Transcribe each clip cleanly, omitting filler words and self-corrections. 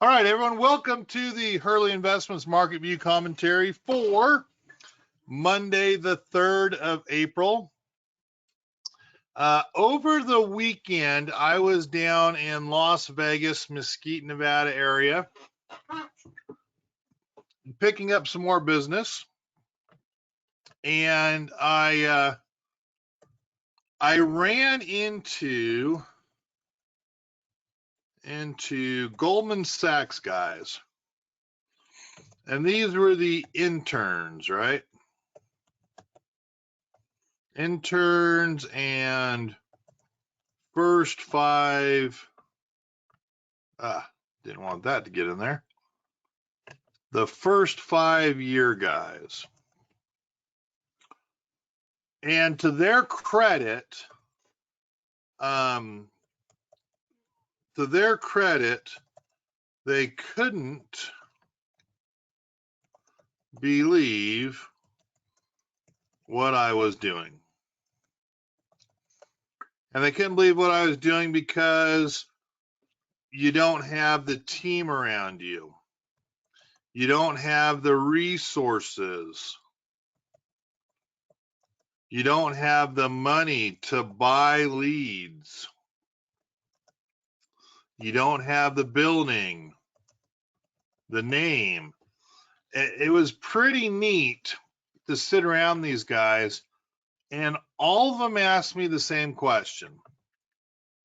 All right, everyone, welcome to the Hurley Investments Market View Commentary for Monday, the 3rd of April. Over the weekend, I was down in Las Vegas, Mesquite, Nevada area, picking up some more business. And I ran into Goldman Sachs guys. And these were the interns, right? Interns and first five. Didn't want that to get in there. The first 5-year guys. And to their credit, they couldn't believe what I was doing. And they couldn't believe what I was doing because you don't have the team around you. You don't have the resources. You don't have the money to buy leads. You don't have the building, the name. It was pretty neat to sit around these guys, and all of them asked me the same question.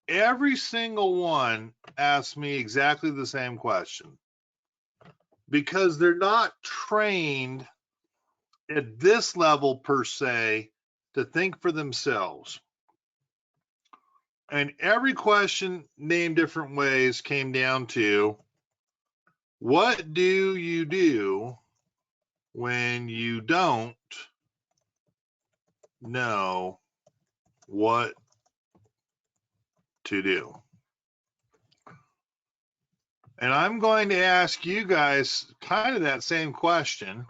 Every single one asked me exactly the same question because they're not trained at this level per se to think for themselves. And every question named different ways came down to, what do you do when you don't know what to do? And I'm going to ask you guys kind of that same question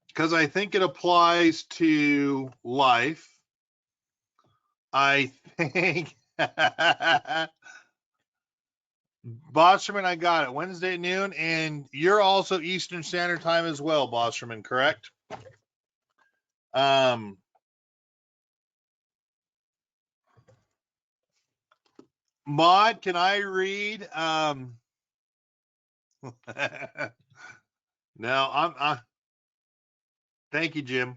because I think it applies to life. I think Bosserman, I got it. Wednesday at noon, and you're also Eastern Standard Time as well, Bosserman, correct? Maud, can I read? No, thank you, Jim.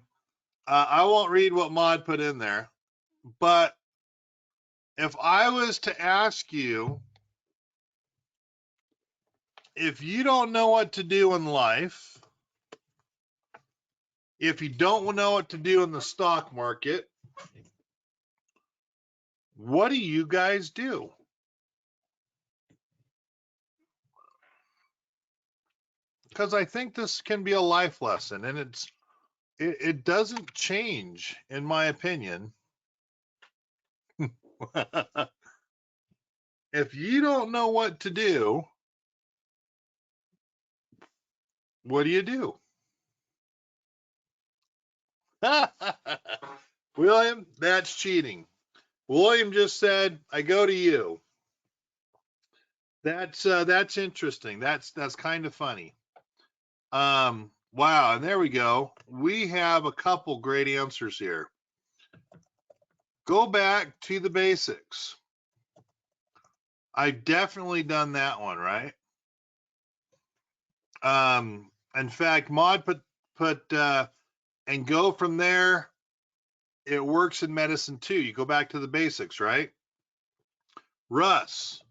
I won't read what Maud put in there, but if I was to ask you, if you don't know what to do in life, if you don't know what to do in the stock market, what do you guys do? Because I think this can be a life lesson, and it doesn't change, in my opinion. If you don't know what to do, what do you do? William, that's cheating. William just said, I go to you. That's interesting. That's kind of funny. Wow, and there we go. We have a couple great answers here. Go back to the basics. I've definitely done that one, right? In fact, Maud put and go from there. It works in medicine too. You go back to the basics, right? Russ,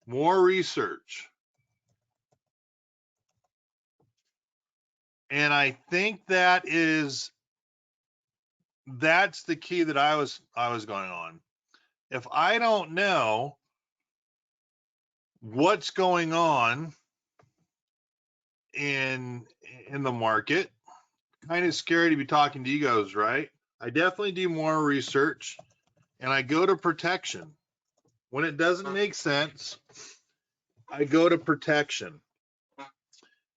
more research. And I think that's the key that I was going on. If I don't know what's going on in the market, kind of scary to be talking to you guys, right? I definitely do more research, and I go to protection. When it doesn't make sense, I go to protection.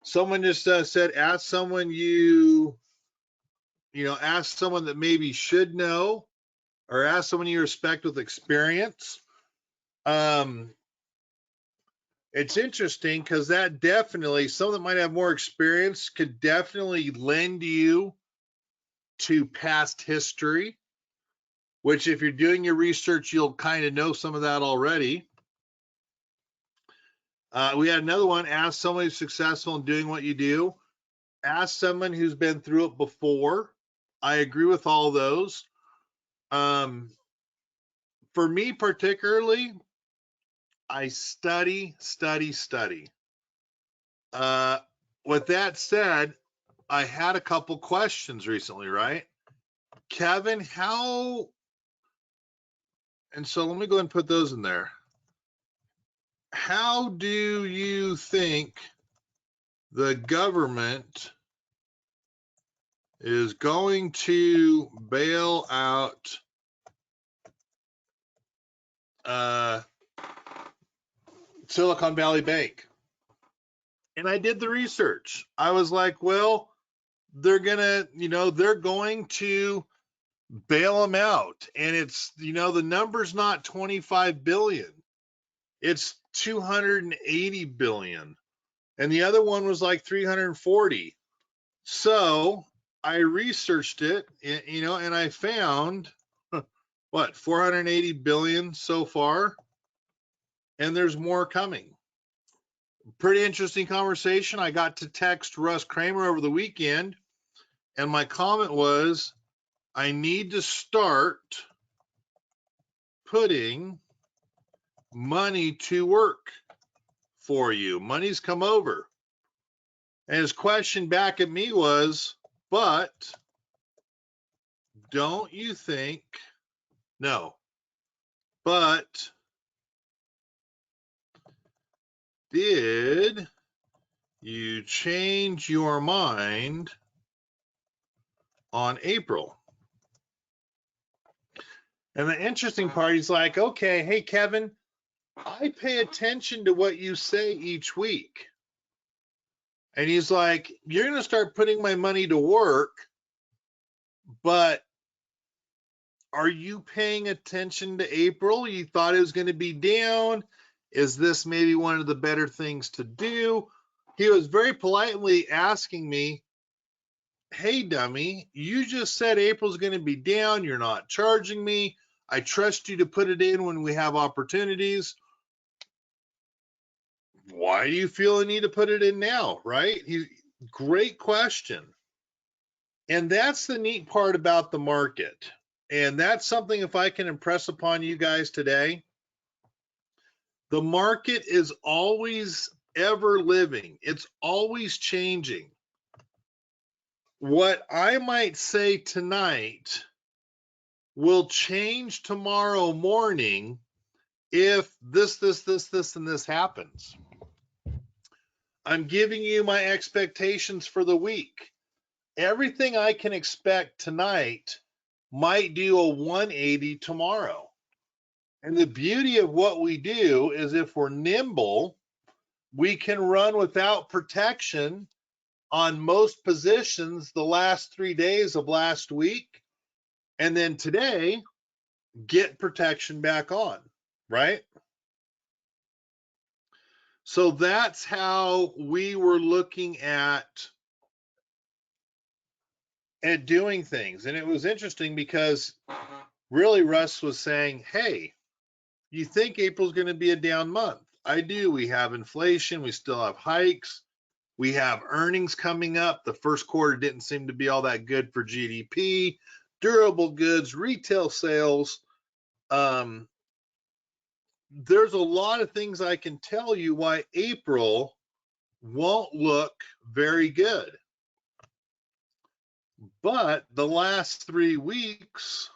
Someone just said, ask someone ask someone that maybe should know, or ask someone you respect with experience. It's interesting because that definitely, some that might have more experience could definitely lend you to past history, which if you're doing your research, you'll kind of know some of that already. We had another one, ask someone who's successful in doing what you do. Ask someone who's been through it before. I agree with all those. For me particularly, I study. With that said, I had a couple questions recently, right? Kevin, how, and so let me go ahead and put those in there. How do you think the government is going to bail out Silicon Valley Bank? And I did the research. I was like, well, they're going to bail them out. And it's, the number's not 25 billion. It's 280 billion. And the other one was like 340. So I researched it, and I found what, 480 billion so far, and there's more coming. Pretty interesting conversation. I got to text Russ Kramer over the weekend, and my comment was, I need to start putting money to work for you. Money's come over. And his question back at me was, but don't you think, no, but did you change your mind on April? And the interesting part, he's like, okay, hey, Kevin, I pay attention to what you say each week. And he's like, you're going to start putting my money to work, but are you paying attention to April? You thought it was going to be down. Is this maybe one of the better things to do? He was very politely asking me, hey, dummy, you just said April's going to be down. You're not charging me. I trust you to put it in when we have opportunities. Why do you feel the need to put it in now, right? Great question. And that's the neat part about the market. And that's something, if I can impress upon you guys today, the market is always ever living. It's always changing. What I might say tonight will change tomorrow morning if this, and this happens. I'm giving you my expectations for the week. Everything I can expect tonight might do a 180 tomorrow. And the beauty of what we do is if we're nimble, we can run without protection on most positions the last 3 days of last week. And then today, get protection back on, right? So that's how we were looking at doing things. And it was interesting because really Russ was saying, hey, you think April's going to be a down month? I do. We have inflation. We still have hikes. We have earnings coming up. The first quarter didn't seem to be all that good for GDP, durable goods, retail sales. There's a lot of things I can tell you why April won't look very good. But the last 3 weeks,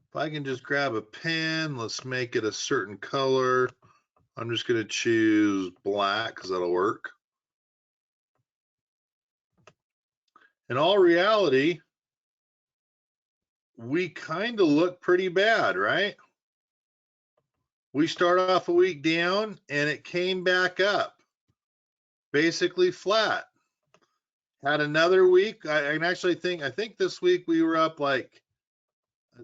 if I can just grab a pen, let's make it a certain color. I'm just going to choose black because that'll work. In all reality, we kind of look pretty bad, right? We start off a week down and it came back up, basically flat. Had another week. I think this week we were up like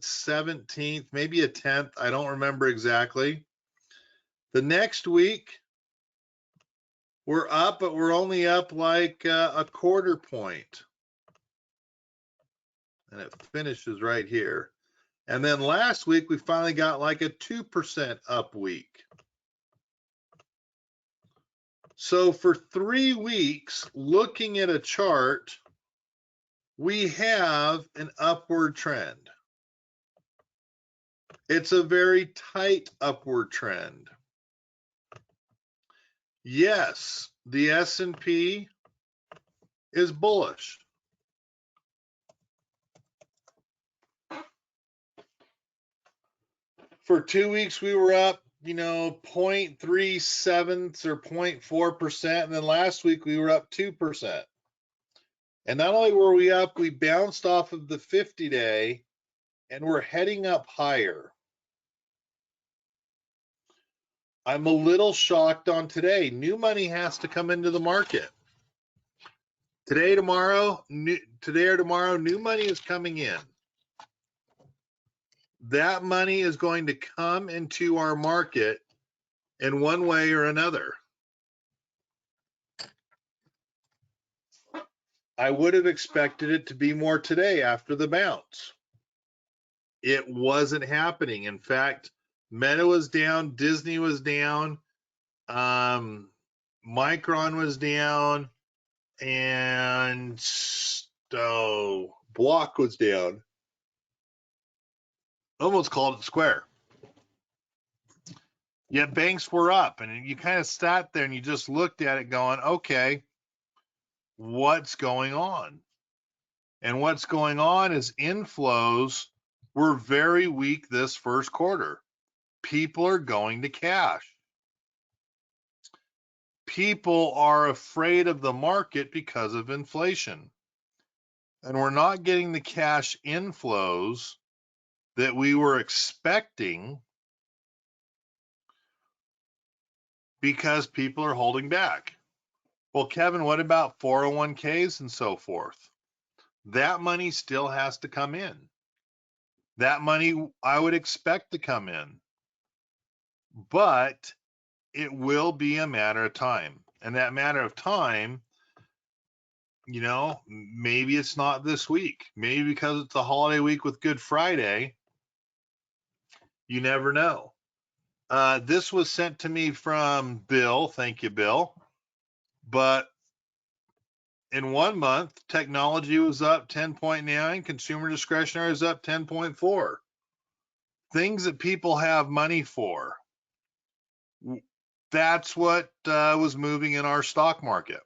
17th, maybe a 10th. I don't remember exactly. The next week, we're up, but we're only up like a quarter point. And it finishes right here. And then last week, we finally got like a 2% up week. So for 3 weeks, looking at a chart, we have an upward trend. It's a very tight upward trend. Yes, the S&P is bullish. For 2 weeks, we were up, 0.37 or 0.4%. And then last week, we were up 2%. And not only were we up, we bounced off of the 50-day and we're heading up higher. I'm a little shocked on today. New money has to come into the market. Today or tomorrow, new money is coming in. That money is going to come into our market in one way or another. I would have expected it to be more today after the bounce. It wasn't happening. In fact, Meta was down, Disney was down, Micron was down, and Block was down. Almost called it Square. Yet banks were up, and you kind of sat there and you just looked at it going, okay, what's going on? And what's going on is inflows were very weak this first quarter. People are going to cash. People are afraid of the market because of inflation. And we're not getting the cash inflows that we were expecting because people are holding back. Well, Kevin, what about 401ks and so forth? That money still has to come in. That money I would expect to come in. But it will be a matter of time. And that matter of time, maybe it's not this week. Maybe because it's a holiday week with Good Friday. You never know. This was sent to me from Bill. Thank you, Bill. But in 1 month, technology was up 10.9. Consumer discretionary is up 10.4. Things that people have money for. That's what was moving in our stock market.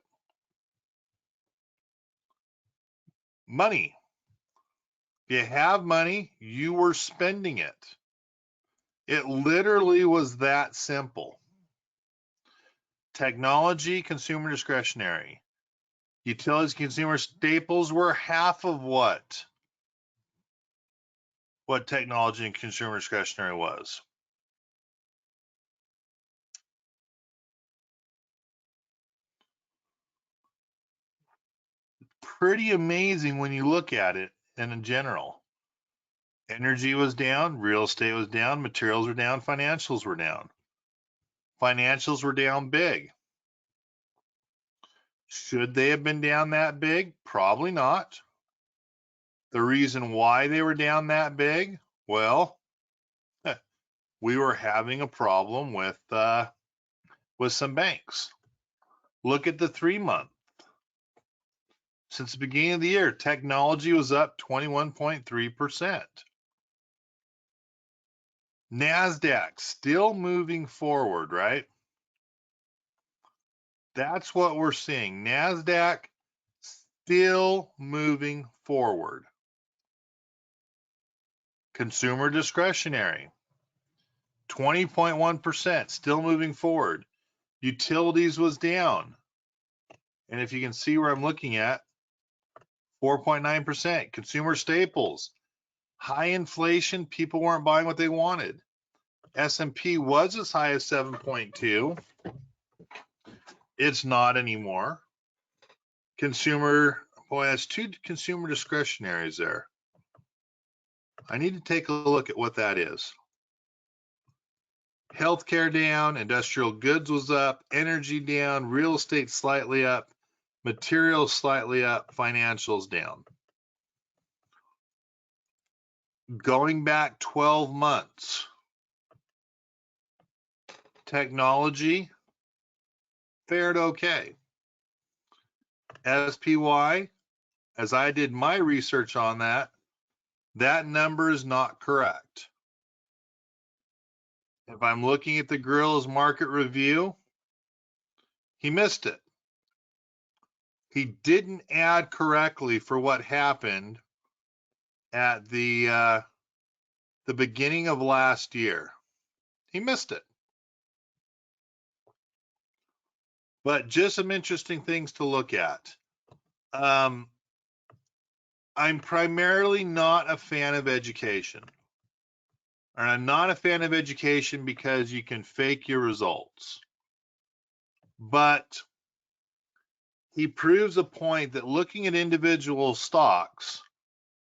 Money. If you have money, you were spending it. It literally was that simple. Technology, consumer discretionary. Utilities, consumer staples were half of what technology and consumer discretionary was. Pretty amazing when you look at it and in general. Energy was down, real estate was down, materials were down, financials were down. Financials were down big. Should they have been down that big? Probably not. The reason why they were down that big, well, we were having a problem with some banks. Look at the 3-month. Since the beginning of the year, technology was up 21.3%. NASDAQ still moving forward, right? That's what we're seeing. NASDAQ still moving forward. Consumer discretionary, 20.1%, still moving forward. Utilities was down. And if you can see where I'm looking at, 4.9%. Consumer staples, high inflation, people weren't buying what they wanted. S&P was as high as 7.2. It's not anymore. Consumer, boy, that's 2 consumer discretionaries there. I need to take a look at what that is. Healthcare down, industrial goods was up, energy down, real estate slightly up, materials slightly up, financials down. Going back 12 months, technology fared okay. SPY, as I did my research on that, that number is not correct. If I'm looking at the Gorilla's market review, he missed it. He didn't add correctly for what happened at the beginning of last year. He missed it. But just some interesting things to look at. I'm primarily not a fan of education. And I'm not a fan of education because you can fake your results. But he proves a point that looking at individual stocks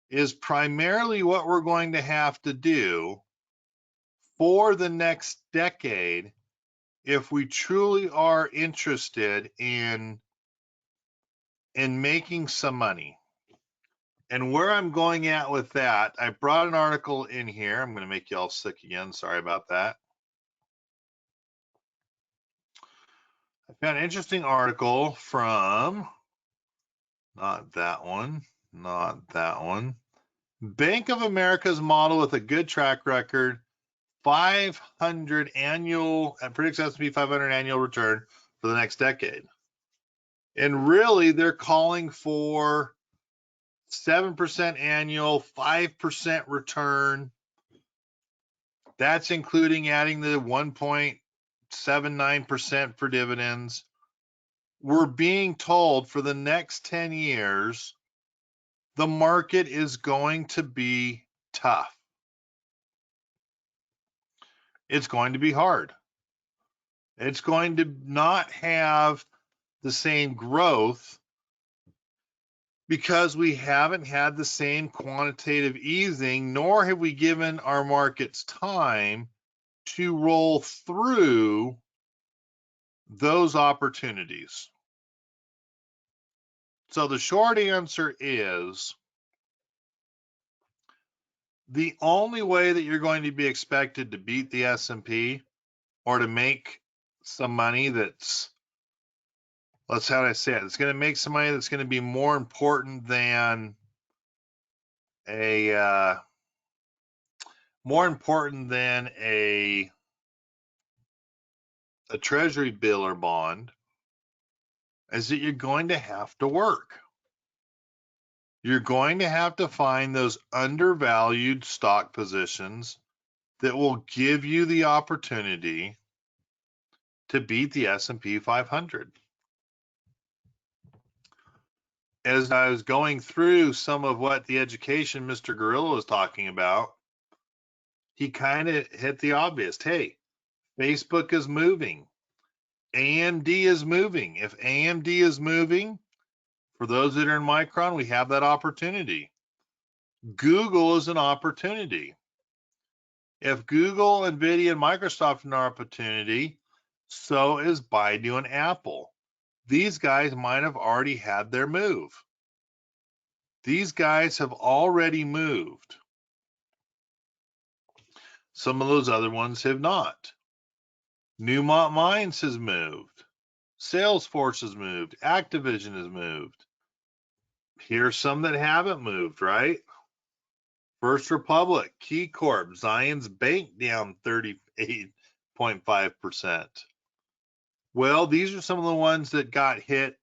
is primarily what we're going to have to do for the next decade if we truly are interested in making some money. And where I'm going at with that, I brought an article in here. I'm going to make you all sick again. Sorry about that. I found an interesting article from, not that one, Bank of America's model with a good track record, 500 annual, predicts S&P 500 annual return for the next decade. And really, they're calling for 7% annual, 5% return. That's including adding the 1.79% for dividends. We're being told for the next 10 years, the market is going to be tough. It's going to be hard. It's going to not have the same growth because we haven't had the same quantitative easing, nor have we given our markets time to roll through those opportunities. So the short answer is the only way that you're going to be expected to beat the S&P or to make some money that's, let's how I say it, it's going to make some money that's going to be more important than a treasury bill or bond, is that you're going to have to work. You're going to have to find those undervalued stock positions that will give you the opportunity to beat the S&P 500. As I was going through some of what the education Mr. Gorilla was talking about, he kind of hit the obvious. Hey, Facebook is moving. AMD is moving. If AMD is moving, for those that are in Micron, we have that opportunity. Google is an opportunity. If Google, NVIDIA, and Microsoft are an opportunity, so is Baidu and Apple. These guys might have already had their move. These guys have already moved. Some of those other ones have not. Newmont Mines has moved. Salesforce has moved. Activision has moved. Here's some that haven't moved, right? First Republic, Key Corp, Zions Bank down 38.5%. Well, these are some of the ones that got hit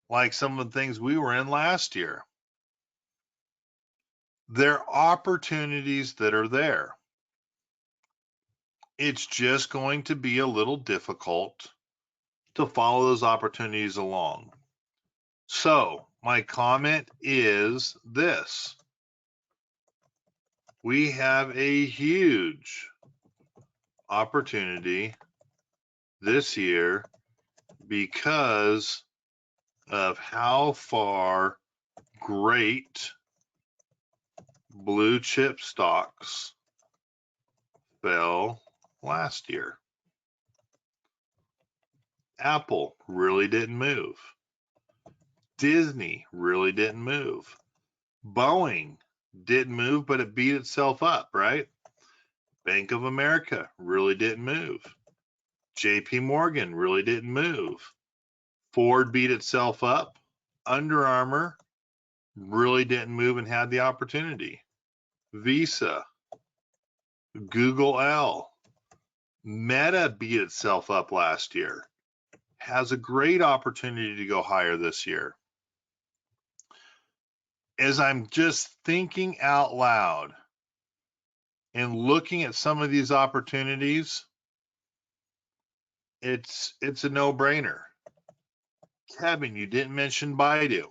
like some of the things we were in last year. There are opportunities that are there. It's just going to be a little difficult to follow those opportunities along. So my comment is this. We have a huge opportunity this year because of how far great blue chip stocks fell last year. Apple really didn't move. Disney really didn't move. Boeing didn't move, but it beat itself up, right? Bank of America really didn't move. JP Morgan really didn't move. Ford beat itself up. Under Armour really didn't move and had the opportunity. Visa, Google L, Meta beat itself up last year. Has a great opportunity to go higher this year. As I'm just thinking out loud and looking at some of these opportunities, it's a no-brainer. Kevin, you didn't mention Baidu.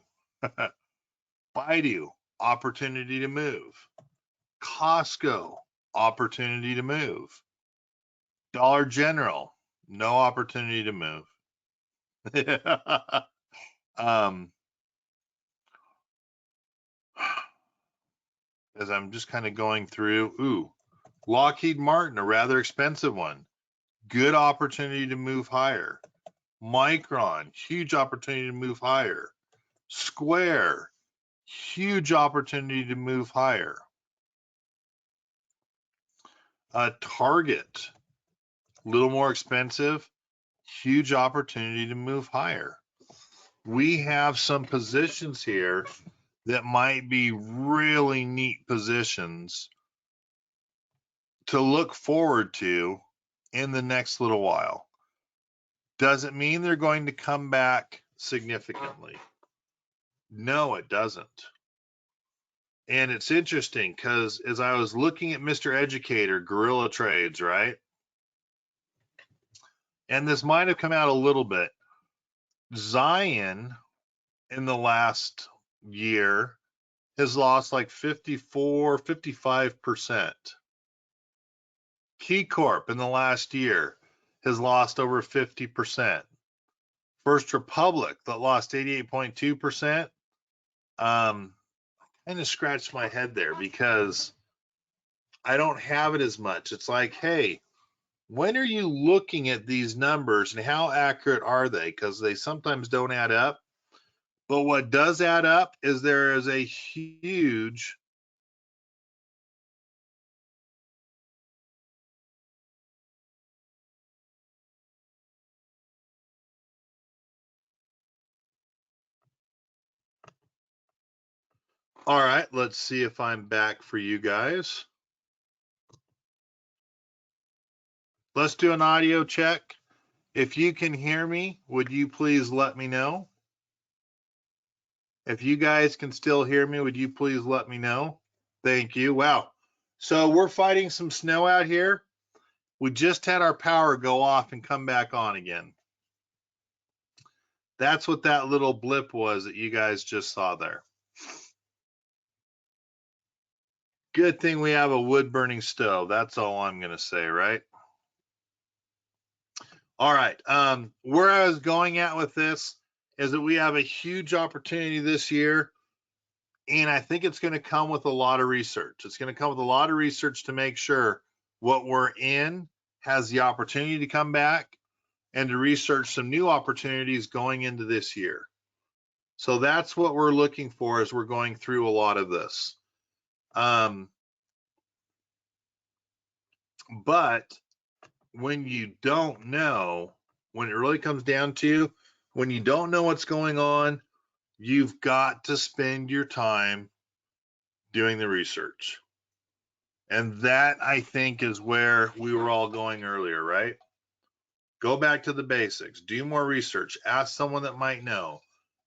Baidu, opportunity to move. Costco, opportunity to move. Dollar General, no opportunity to move. As I'm just kind of going through, Lockheed Martin, a rather expensive one. Good opportunity to move higher. Micron, huge opportunity to move higher. Square, huge opportunity to move higher. Target, a little more expensive, huge opportunity to move higher. We have some positions here that might be really neat positions to look forward to in the next little while. Does it mean they're going to come back significantly? No, it doesn't. And it's interesting because as I was looking at Mr. Educator, Guerrilla Trades, right? And this might have come out a little bit. Zion in the last year has lost like 54, 55%. Key Corp in the last year has lost over 50%. First Republic that lost 88.2%. Kind of scratched my head there because I don't have it as much. It's like, hey, when are you looking at these numbers and how accurate are they? Because they sometimes don't add up. But what does add up is there is a huge All right, let's see if I'm back for you guys. Let's do an audio check. If you can hear me, would you please let me know? If you guys can still hear me, would you please let me know? Thank you. Wow. So we're fighting some snow out here. We just had our power go off and come back on again. That's what that little blip was that you guys just saw there. Good thing we have a wood burning stove. That's all I'm going to say, right? All right. Where I was going at with this is that we have a huge opportunity this year, and I think it's going to come with a lot of research. It's going to come with a lot of research to make sure what we're in has the opportunity to come back and to research some new opportunities going into this year. So that's what we're looking for as we're going through a lot of this. But when you don't know, when it really comes down to, when you don't know what's going on, you've got to spend your time doing the research. And that, I think, is where we were all going earlier, right? Go back to the basics, do more research, ask someone that might know,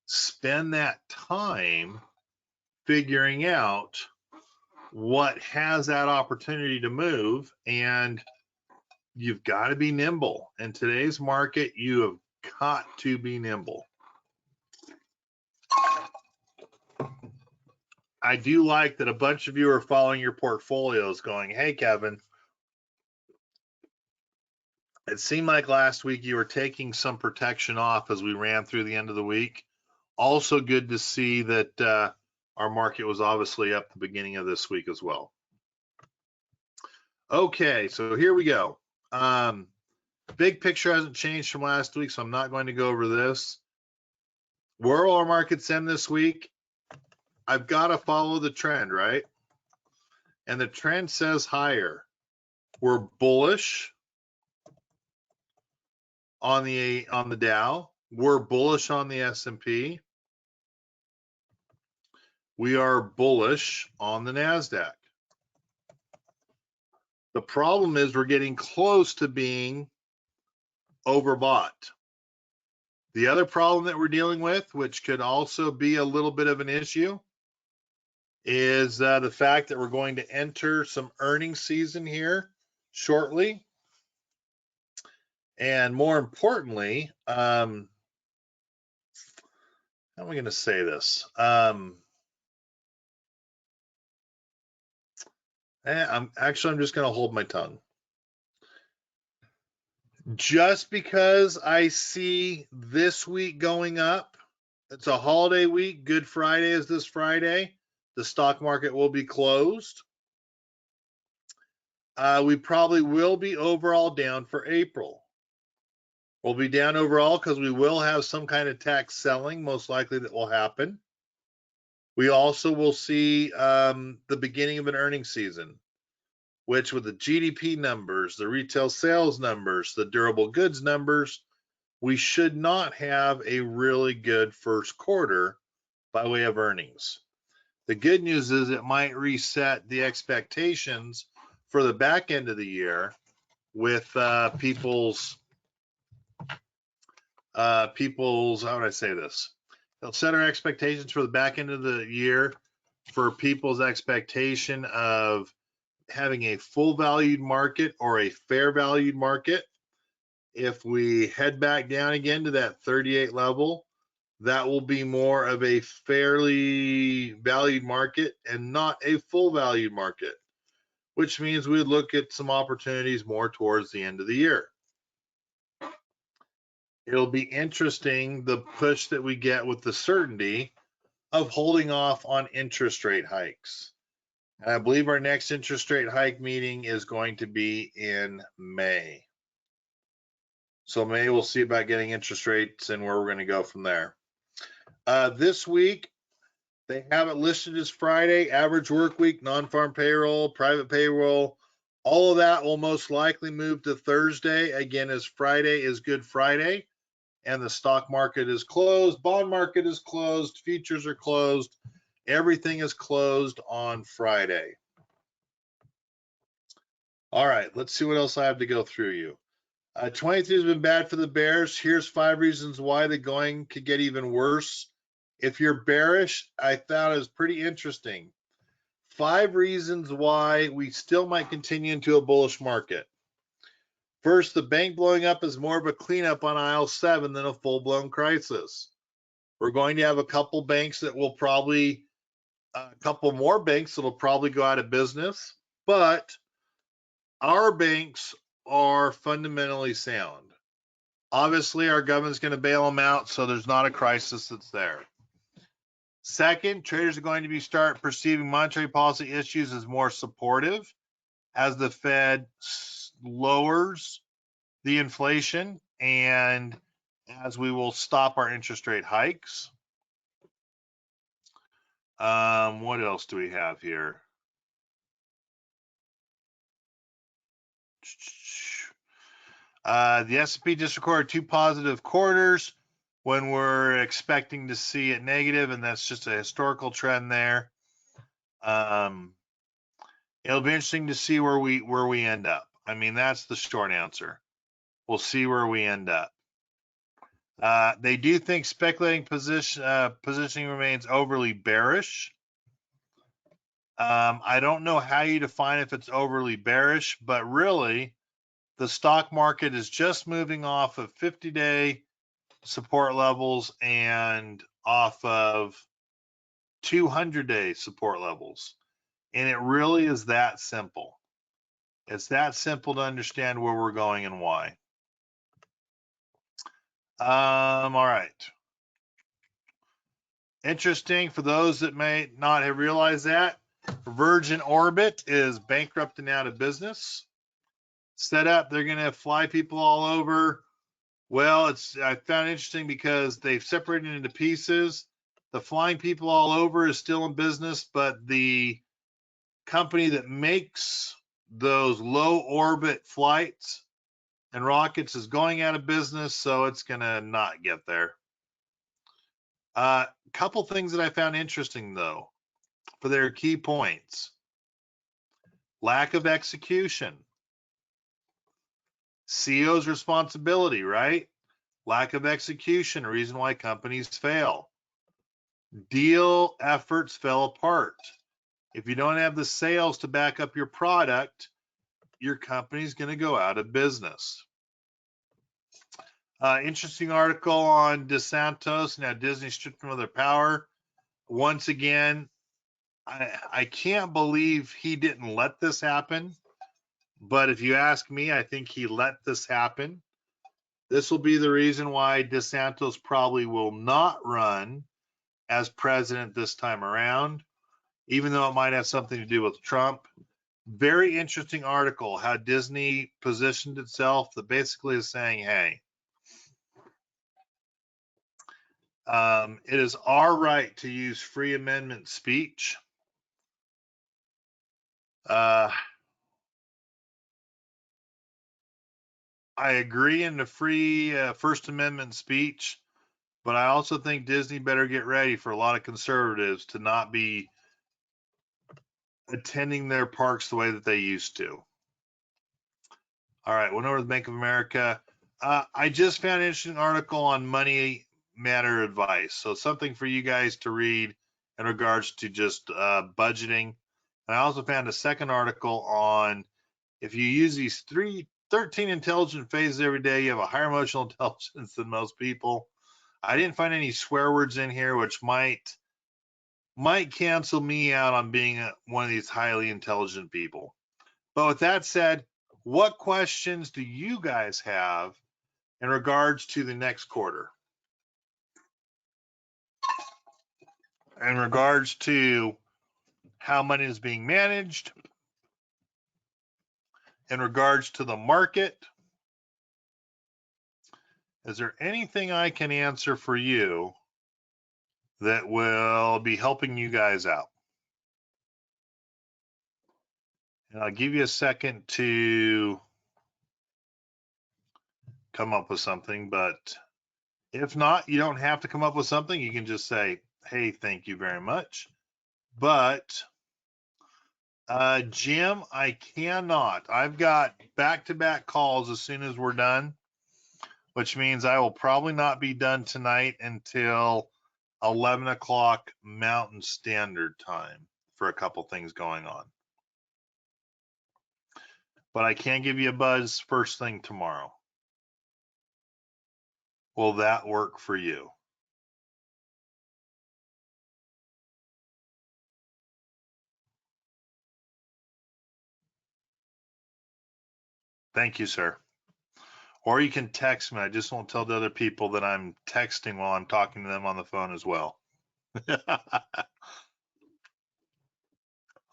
spend that time figuring out what has that opportunity to move, and you've got to be nimble. In today's market, you have got to be nimble. I do like that a bunch of you are following your portfolios going, hey, Kevin, it seemed like last week you were taking some protection off as we ran through the end of the week. Also good to see that our market was obviously up the beginning of this week as well. Okay, so here we go. Big picture hasn't changed from last week, so I'm not going to go over this. Where will our markets end this week? I've got to follow the trend, right? And the trend says higher. We're bullish on the Dow. We're bullish on the S&P. We are bullish on the NASDAQ. The problem is we're getting close to being overbought. The other problem that we're dealing with, which could also be a little bit of an issue, is the fact that we're going to enter some earnings season here shortly. And more importantly, how am I going to say this? I'm just going to hold my tongue. Just because I see this week going up, it's a holiday week. Good Friday is this Friday. The stock market will be closed. We probably will be overall down for April. We'll be down overall because we will have some kind of tax selling, most likely that will happen. We also will see the beginning of an earnings season, which with the GDP numbers, the retail sales numbers, the durable goods numbers, we should not have a really good first quarter by way of earnings. The good news is it might reset the expectations for the back end of the year with people's, how would I say this? It'll set our expectations for the back end of the year for people's expectation of having a full valued market or a fair valued market. If we head back down again to that 38 level, that will be more of a fairly valued market and not a full valued market, which means we would look at some opportunities more towards the end of the year. It'll be interesting the push that we get with the certainty of holding off on interest rate hikes. And I believe our next interest rate hike meeting is going to be in May. So May we'll see about getting interest rates and where we're going to go from there. This week, they have it listed as Friday, average work week, non-farm payroll, private payroll. All of that will most likely move to Thursday, again, as Friday is Good Friday, and the stock market is closed, bond market is closed, futures are closed, everything is closed on Friday. All right, let's see what else I have to go through you. 23 has been bad for the bears. Here's 5 reasons why the going could get even worse. If you're bearish, I thought it was pretty interesting. 5 reasons why we still might continue into a bullish market. First, the bank blowing up is more of a cleanup on aisle 7 than a full-blown crisis. We're going to have a couple banks that will probably, a couple more banks that will probably go out of business, but our banks are fundamentally sound. Obviously, our government's going to bail them out, so there's not a crisis that's there. Second, traders are going to start perceiving monetary policy issues as more supportive as the Fed lowers the inflation and as we will stop our interest rate hikes. What else do we have here? The S&P just recorded 2 positive quarters when we're expecting to see it negative, and that's just a historical trend there. It'll be interesting to see where we end up. I mean, that's the short answer. We'll see where we end up. They do think speculating positioning remains overly bearish. I don't know how you define if it's overly bearish, but really, the stock market is just moving off of 50-day support levels and off of 200-day support levels. And it really is that simple. It's that simple to understand where we're going and why. All right. Interesting for those that may not have realized that, Virgin Orbit is bankrupt and out of business. Set up, they're going to fly people all over. Well, I found it interesting because they've separated into pieces. The flying people all over is still in business, but the company that makes those low orbit flights and rockets is going out of business, so it's going to not get there. Couple things that I found interesting, though, for their key points. Lack of execution. CEO's responsibility, right? Lack of execution, a reason why companies fail. Deal efforts fell apart. If you don't have the sales to back up your product, your company's going to go out of business. Interesting article on DeSantis. Now Disney stripped him of their power. Once again, I can't believe he didn't let this happen. But if you ask me, I think he let this happen. This will be the reason why DeSantis probably will not run as president this time around, even though it might have something to do with Trump. Very interesting article, how Disney positioned itself that basically is saying, hey, it is our right to use free amendment speech. I agree in the free First Amendment speech, but I also think Disney better get ready for a lot of conservatives to not be attending their parks the way that they used to. All right, went over to the Bank of America. I just found an interesting article on money matter advice. So something for you guys to read in regards to just budgeting. And I also found a second article on if you use these 13 intelligent phases every day, you have a higher emotional intelligence than most people. I didn't find any swear words in here, which might cancel me out on being one of these highly intelligent people. But with that said, what questions do you guys have in regards to the next quarter? In regards to how money is being managed, in regards to the market, is there anything I can answer for you that will be helping you guys out? And I'll give you a second to come up with something, but if not, you don't have to come up with something. You can just say, hey, thank you very much. But Jim, I cannot. I've got back-to-back calls as soon as we're done, which means I will probably not be done tonight until 11 o'clock Mountain Standard Time for a couple things going on. But I can give you a buzz first thing tomorrow. Will that work for you? Thank you, sir. Or you can text me. I just won't tell the other people that I'm texting while I'm talking to them on the phone as well.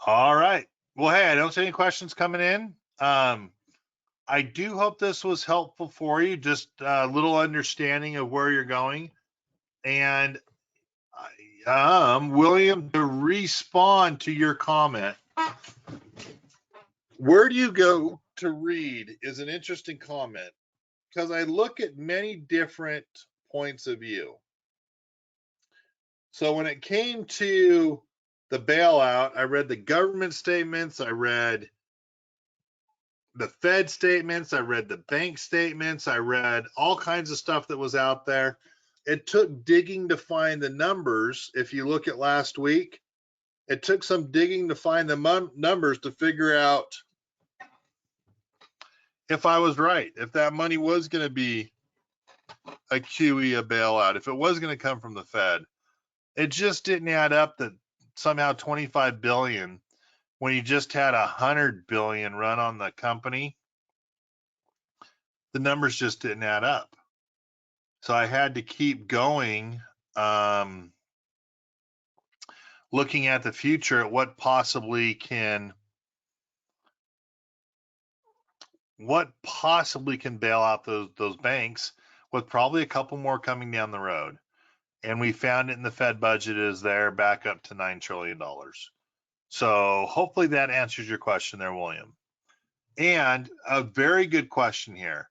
All right. Well, hey, I don't see any questions coming in. I do hope this was helpful for you, just a little understanding of where you're going. And William, to respond to your comment, where do you go to read is an interesting comment, because I look at many different points of view. So when it came to the bailout, I read the government statements, I read the Fed statements, I read the bank statements, I read all kinds of stuff that was out there. It took digging to find the numbers. If you look at last week, it took some digging to find the numbers to figure out if I was right, if that money was going to be a QE, a bailout, if it was going to come from the Fed. It just didn't add up that somehow 25 billion when you just had 100 billion run on the company. The numbers just didn't add up. So I had to keep going looking at the future at what possibly can bail out those banks, with probably a couple more coming down the road. And we found it in the Fed budget is there back up to $9 trillion. So hopefully that answers your question there, William. And a very good question here.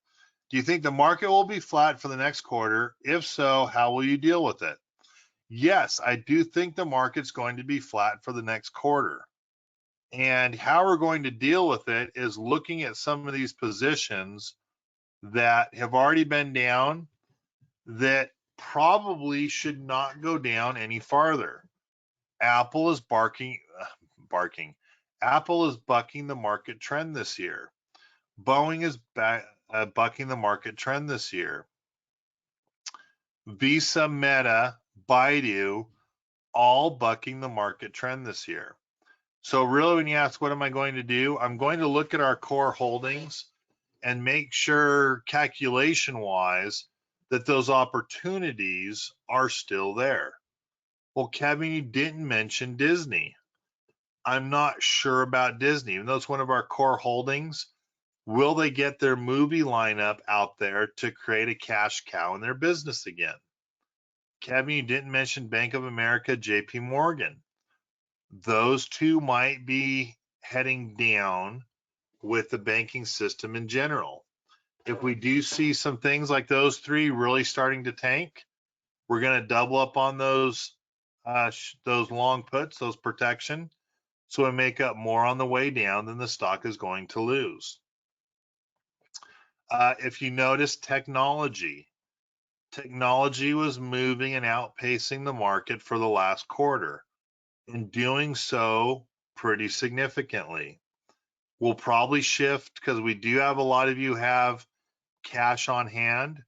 Do you think the market will be flat for the next quarter? If so, how will you deal with it? Yes, I do think the market's going to be flat for the next quarter. And how we're going to deal with it is looking at some of these positions that have already been down that probably should not go down any farther. Apple is Apple is bucking the market trend this year. Boeing is bucking the market trend this year. Visa, Meta, Baidu, all bucking the market trend this year. So really, when you ask what am I going to do, I'm going to look at our core holdings and make sure calculation-wise that those opportunities are still there. Well, Kevin, you didn't mention Disney. I'm not sure about Disney, even though it's one of our core holdings. Will they get their movie lineup out there to create a cash cow in their business again? Kevin, you didn't mention Bank of America, JP Morgan. Those two might be heading down with the banking system in general. If we do see some things like those three really starting to tank, we're going to double up on those long puts, those protection, so we make up more on the way down than the stock is going to lose. If you notice, technology was moving and outpacing the market for the last quarter, and doing so pretty significantly. We'll probably shift, because we do have a lot of you have cash on hand.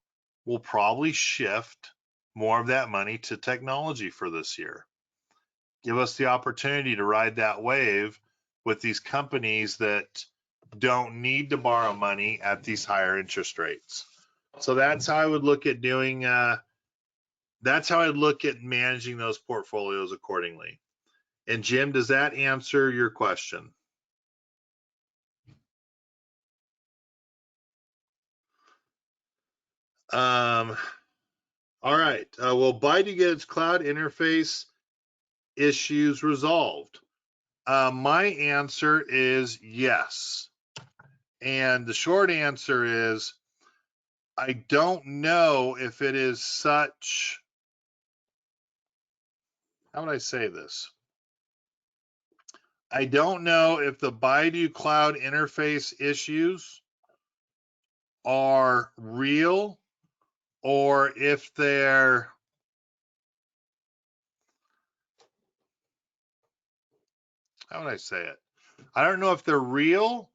We'll probably shift more of that money to technology for this year. Give us the opportunity to ride that wave with these companies that don't need to borrow money at these higher interest rates. So that's how I would look at doing, that's how I look at managing those portfolios accordingly. And Jim, does that answer your question? All right. Will Baidu get its cloud interface issues resolved? My answer is yes. And the short answer is I don't know if it is such, how would I say this? I don't know if the Baidu cloud interface issues are real or if they're how would I say it? I don't know if they're real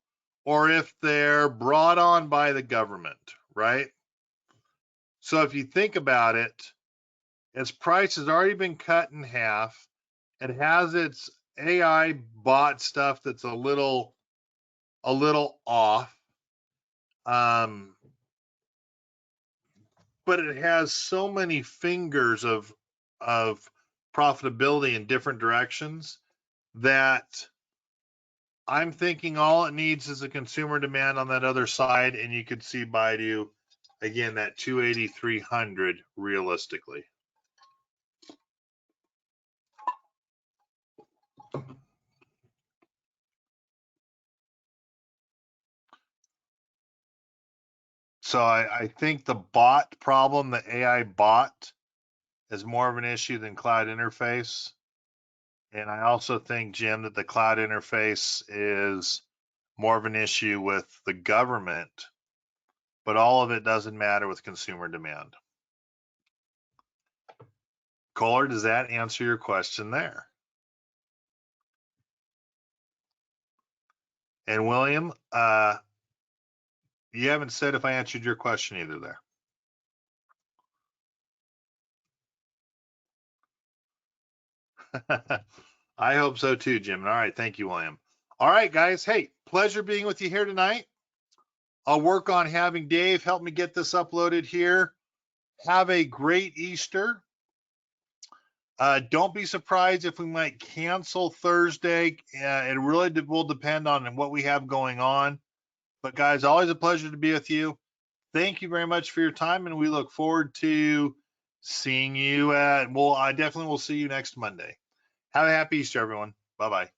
or if they're brought on by the government, right? So if you think about it, its price has already been cut in half. It has its AI bot stuff that's a little off. But it has so many fingers of profitability in different directions that I'm thinking all it needs is a consumer demand on that other side, and you could see Baidu again that 280, 300 realistically. So I think the bot problem, the AI bot, is more of an issue than cloud interface. And I also think, Jim, that the cloud interface is more of an issue with the government, but all of it doesn't matter with consumer demand. Kohler, does that answer your question there? And William, you haven't said if I answered your question either there. I hope so too, Jim. All right, thank you, William. All right, guys. Hey, pleasure being with you here tonight. I'll work on having Dave help me get this uploaded here. Have a great Easter. Don't be surprised if we might cancel Thursday. It really will depend on what we have going on. But guys, always a pleasure to be with you. Thank you very much for your time, and we look forward to seeing you I definitely will see you next Monday. Have a happy Easter, everyone. Bye-bye.